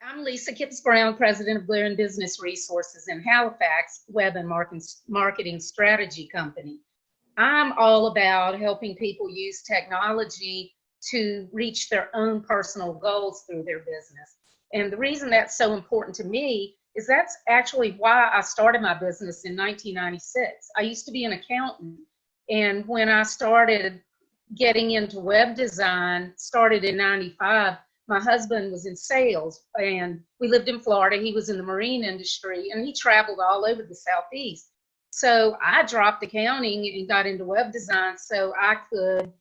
I'm Lisa Kipps-Brown, President of Blair and Business Resources in Halifax, Web and Marketing Strategy Company. I'm all about helping people use technology to reach their own personal goals through their business. And the reason that's so important to me is that's actually why I started my business in 1996. I used to be an accountant, and when I started getting into web design, started in 95, my husband was in sales and we lived in Florida. He was in the marine industry and he traveled all over the Southeast. So I dropped accounting and got into web design so I could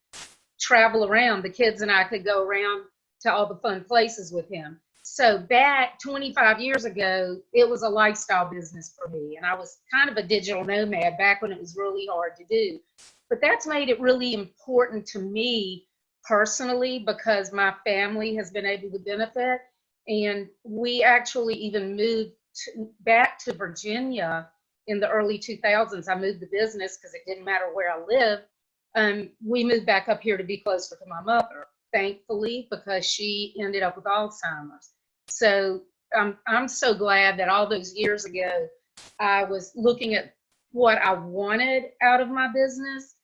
travel around. The kids and I could go around to all the fun places with him. So back 25 years ago, it was a lifestyle business for me. And I was kind of a digital nomad back when it was really hard to do. But that's made it really important to me personally because my family has been able to benefit. And we actually even moved back to Virginia in the early 2000s. I moved the business because it didn't matter where I lived. We moved back up here to be closer to my mother, thankfully, because she ended up with Alzheimer's. So I'm so glad that all those years ago, I was looking at what I wanted out of my business,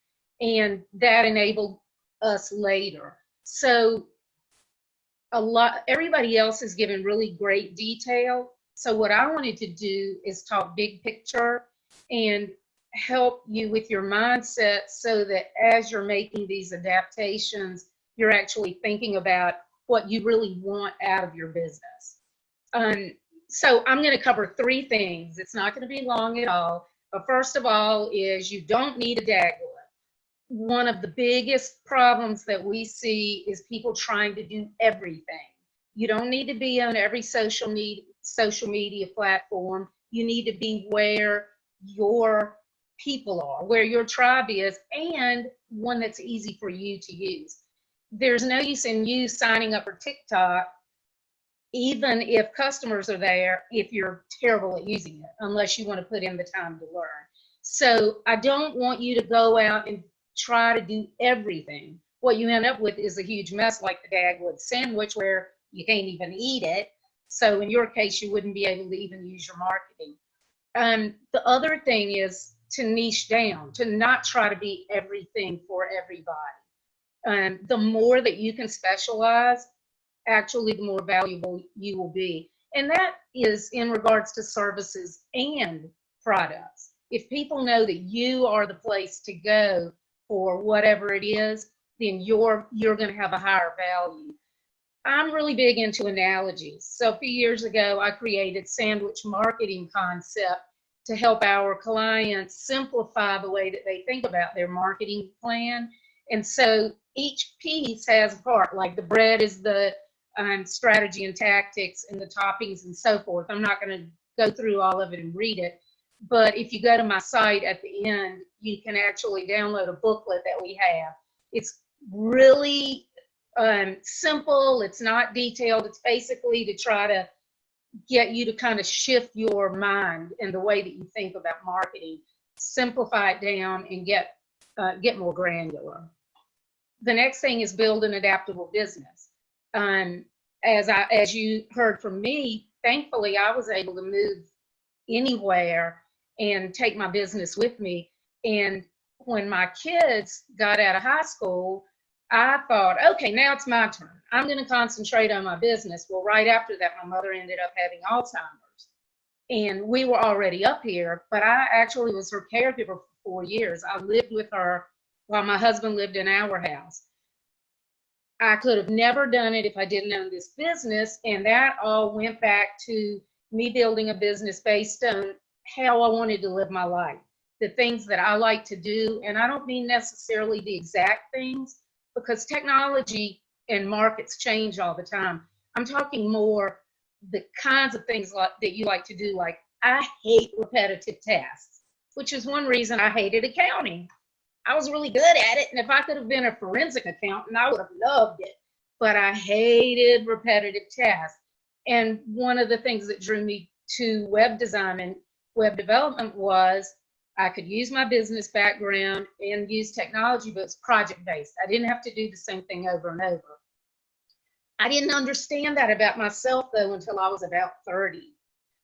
and that enabled us later. So everybody else is given really great detail. So what I wanted to do is talk big picture and help you with your mindset so that as you're making these adaptations, you're actually thinking about what you really want out of your business. So I'm going to cover three things. It's not going to be long at all. But first of all is you don't need a dagwood. One of the biggest problems that we see is people trying to do everything. You don't need to be on every social media platform. You need to be where your people are, where your tribe is, and one that's easy for you to use. There's no use in you signing up for TikTok, even if customers are there, if you're terrible at using it, unless you want to put in the time to learn. So I don't want you to go out and try to do everything. What you end up with is a huge mess like the Dagwood sandwich where you can't even eat it. So in your case, you wouldn't be able to even use your marketing. The other thing is to niche down, to not try to be everything for everybody. The more that you can specialize, actually the more valuable you will be. And that is in regards to services and products. If people know that you are the place to go for whatever it is, then you're going to have a higher value. I'm really big into analogies. So a few years ago, I created sandwich marketing concept to help our clients simplify the way that they think about their marketing plan. And so each piece has a part, like the bread is the strategy and tactics and the toppings and so forth. I'm not going to go through all of it and read it. But if you go to my site at the end, you can actually download a booklet that we have. It's really simple. It's not detailed. It's basically to try to get you to kind of shift your mind and the way that you think about marketing, simplify it down, and get more granular. The next thing is build an adaptable business. As you heard from me, thankfully I was able to move anywhere and take my business with me. And when my kids got out of high school, I thought, okay, now it's my turn. I'm going to concentrate on my business. Well, right after that, my mother ended up having Alzheimer's. And we were already up here, but I actually was her caregiver for 4 years. I lived with her while my husband lived in our house. I could have never done it if I didn't own this business. And that all went back to me building a business based on how I wanted to live my life, the things that I like to do. And I don't mean necessarily the exact things, because technology and markets change all the time. I'm talking more the kinds of things that you like to do. Like, I hate repetitive tasks, which is one reason I hated accounting. I was really good at it, and if I could have been a forensic accountant, I would have loved it. But I hated repetitive tasks. And one of the things that drew me to web design and web development was I could use my business background and use technology, but it's project-based. I didn't have to do the same thing over and over. I didn't understand that about myself, though, until I was about 30.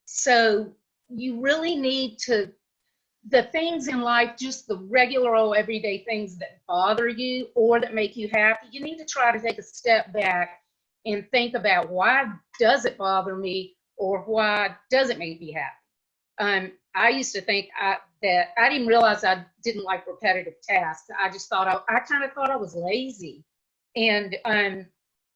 So you really need to, the things in life, just the regular old everyday things that bother you or that make you happy, you need to try to take a step back and think about, why does it bother me, or why does it make me happy? I used to think that I didn't realize I didn't like repetitive tasks. I just thought I kind of thought I was lazy, and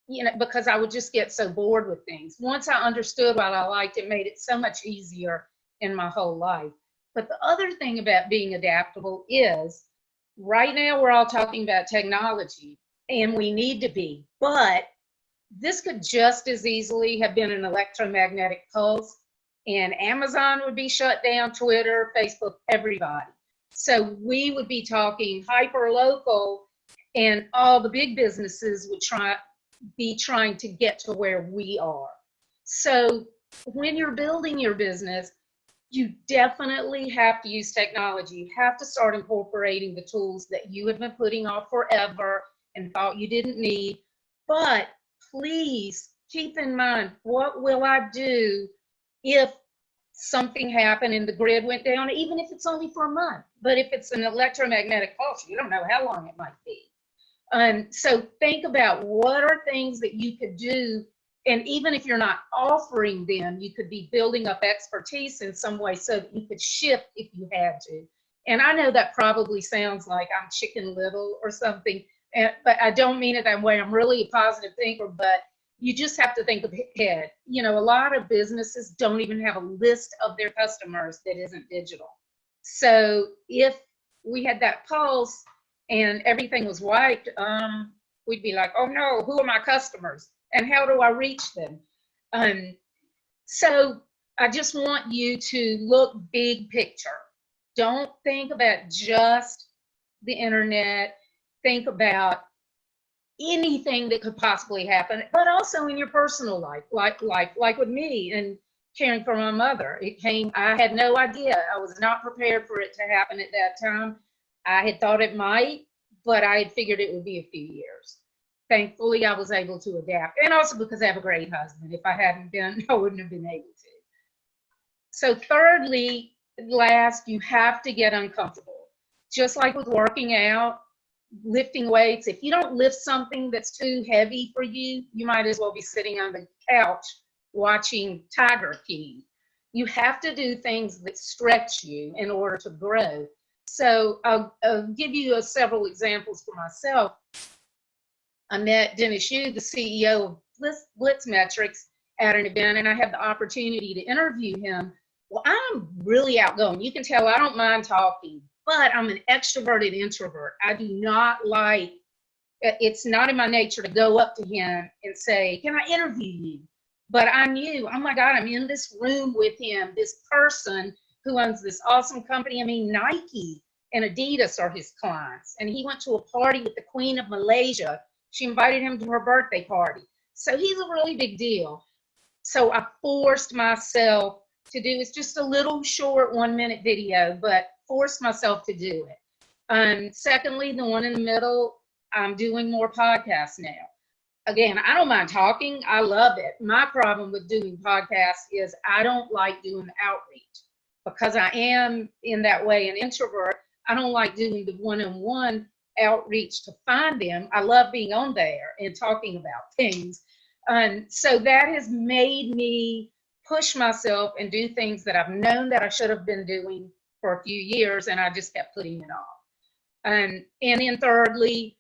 you know, because I would just get so bored with things. Once I understood what I liked, it made it so much easier in my whole life. But the other thing about being adaptable is, right now we're all talking about technology, and we need to be, but this could just as easily have been an electromagnetic pulse, and Amazon would be shut down, Twitter, Facebook, everybody. So we would be talking hyper local, and all the big businesses would be trying to get to where we are. So when you're building your business, you definitely have to use technology. You have to start incorporating the tools that you have been putting off forever and thought you didn't need. But please keep in mind, what will I do if something happened and the grid went down, even if it's only for a month? But if it's an electromagnetic pulse, you don't know how long it might be. So think about, what are things that you could do, and even if you're not offering them, you could be building up expertise in some way so that you could shift if you had to. And I know that probably sounds like I'm Chicken Little or something, but I don't mean it that way. I'm really a positive thinker, but you just have to think ahead. You know, a lot of businesses don't even have a list of their customers that isn't digital. So if we had that pulse and everything was wiped, we'd be like, oh no, who are my customers and how do I reach them? So I just want you to look big picture. Don't think about just the internet. Think about anything that could possibly happen, but also in your personal life, like with me and caring for my mother. I had no idea. I was not prepared for it to happen at that time. I had thought it might, but I had figured it would be a few years. Thankfully, I was able to adapt, and also because I have a great husband. If I hadn't been, I wouldn't have been able to. So thirdly, last, you have to get uncomfortable. Just like with working out, lifting weights, if you don't lift something that's too heavy for you, you might as well be sitting on the couch watching Tiger King. You have to do things that stretch you in order to grow. So I'll give you several examples for myself. I met Dennis Yu, the CEO of Blitz Metrics, at an event, and I had the opportunity to interview him. Well, I'm really outgoing. You can tell I don't mind talking, but I'm an extroverted introvert. I do not like, it's not in my nature to go up to him and say, can I interview you? But I knew, oh my God, I'm in this room with him, this person who owns this awesome company. I mean, Nike and Adidas are his clients. And he went to a party with the Queen of Malaysia. She invited him to her birthday party. So he's a really big deal. So I forced myself to do, it's just a little short 1-minute video, but forced myself to do it. Secondly, the one in the middle, I'm doing more podcasts now. Again, I don't mind talking. I love it. My problem with doing podcasts is I don't like doing the outreach, because I am in that way an introvert. I don't like doing the one-on-one outreach to find them. I love being on there and talking about things. So that has made me push myself and do things that I've known that I should have been doing for a few years, and I just kept putting it off. And then thirdly,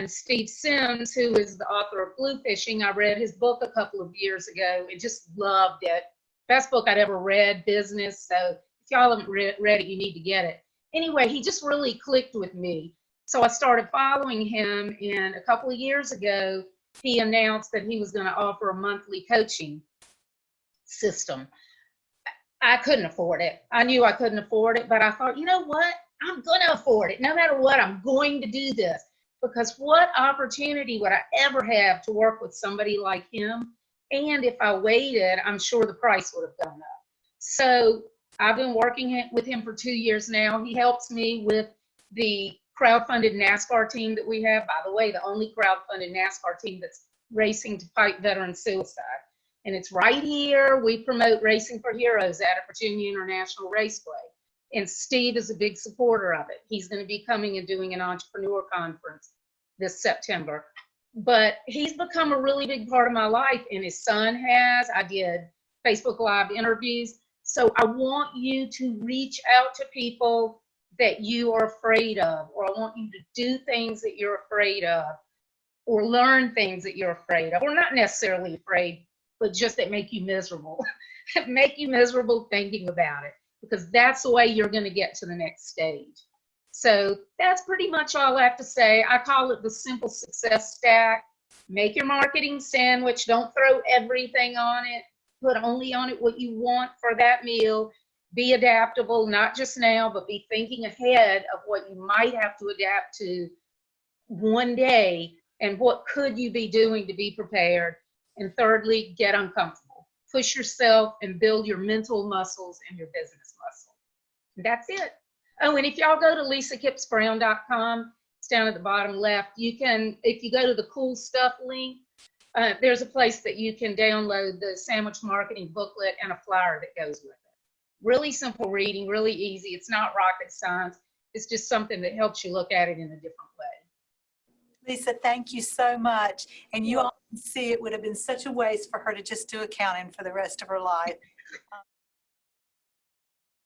Steve Sims, who is the author of Blue Fishing, I read his book a couple of years ago and just loved it. Best book I'd ever read, business. So if y'all haven't read it, you need to get it. Anyway, he just really clicked with me. So I started following him, and a couple of years ago, he announced that he was going to offer a monthly coaching system. I couldn't afford it. I knew I couldn't afford it, but I thought, you know what? I'm going to afford it. No matter what, I'm going to do this. Because what opportunity would I ever have to work with somebody like him? And if I waited, I'm sure the price would have gone up. So I've been working with him for 2 years now. He helps me with the crowdfunded NASCAR team that we have. By the way, the only crowdfunded NASCAR team that's racing to fight veteran suicide. And it's right here. We promote Racing for Heroes at Virginia International Raceway. And Steve is a big supporter of it. He's going to be coming and doing an entrepreneur conference this September. But he's become a really big part of my life, and his son has. I did Facebook Live interviews. So I want you to reach out to people that you are afraid of, or I want you to do things that you're afraid of, or learn things that you're afraid of, or not necessarily afraid, but just that make you miserable. Make you miserable thinking about it, because that's the way you're going to get to the next stage. So that's pretty much all I have to say. I call it the simple success stack. Make your marketing sandwich. Don't throw everything on it. Put only on it what you want for that meal. Be adaptable, not just now, but be thinking ahead of what you might have to adapt to one day, and what could you be doing to be prepared. And thirdly, get uncomfortable. Push yourself and build your mental muscles and your business muscle. That's it. Oh, and if y'all go to lisakipps-brown.com, it's down at the bottom left. You can, if you go to the cool stuff link, there's a place that you can download the sandwich marketing booklet and a flyer that goes with it. Really simple reading, really easy. It's not rocket science. It's just something that helps you look at it in a different way. Lisa, thank you so much. And you all can see it would have been such a waste for her to just do accounting for the rest of her life.